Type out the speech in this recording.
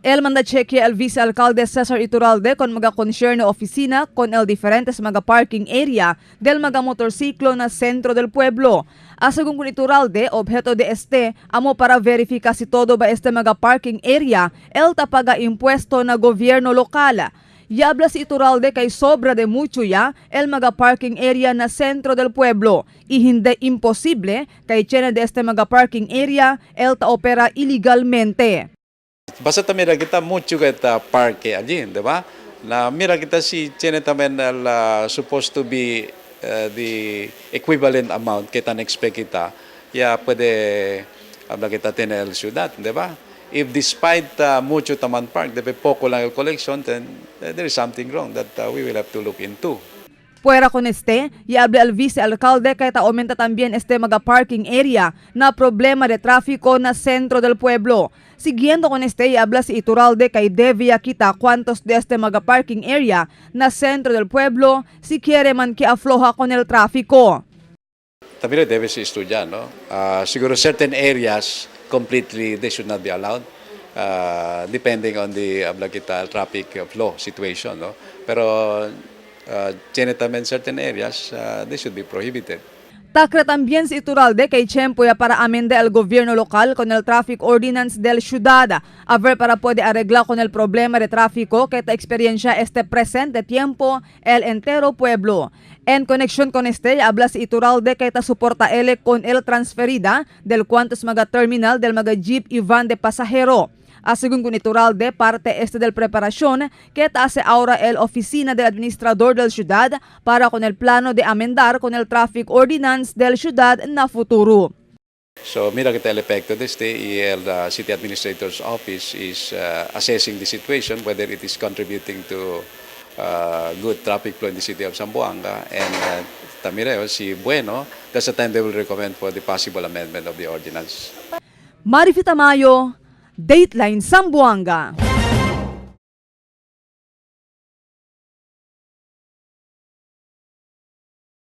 El mandacheque el vicealcalde Cesar Iturralde con mga concerne oficina con el diferentes mga parking area del mga motorsiklo na sentro del pueblo. Asegún con Iturralde, objeto de este amo para verificar si todo ba este mga parking area el tapaga impuesto na gobierno lokal. Y habla si Iturralde kay sobra de mucho ya el mga parking area na sentro del pueblo y hindi imposible kay tiene de este mga parking area el ta opera ilegalmente. Basta mira kita mucho kita parque allí, di ba? Na mira kita si tiene también supposed to be the equivalent amount kita na-expect kita, ya puede habla kita tener el ciudad, di ba? If despite mucho taman park, de poco lang el collection, then there is something wrong that we will have to look into. Fuera con este, y habla el vicealcalde que aumenta también este mga parking area na problema de tráfico na centro del pueblo. Siguiendo con este, y habla si Iturralde kay debía kita cuantos de este mga parking area na centro del pueblo si quiere man que afloja con el tráfico. También debe se estudiar, ¿no? Siguro certain areas completely they should not be allowed, depending on the habla kita traffic flow situation, no? Pero tiene también certain areas they should be prohibited. Takra también si Iturralde kay tiempo ya para amenda el gobierno local con el traffic ordinance del ciudad, a ver para puede arreglar con el problema de tráfico que ta experiencia este presente tiempo el entero pueblo. En conexión con este, habla si Iturralde kay ta suporta ele con el transferida del cuantos mga terminal del mga jeep y van de pasajero. Asegún con Iturralde, parte este del preparación que hace ahora el oficina del administrador del ciudad para con el plano de amendar con el traffic ordinance del ciudad na futuro. So mira que el epekto de este y el city administrator's office is assessing the situation, whether it is contributing to good traffic flow in the city of Zamboanga, and también si bueno, that's the time they will recommend for the possible amendment of the ordinance. Marifita Mayo, Dateline Zamboanga.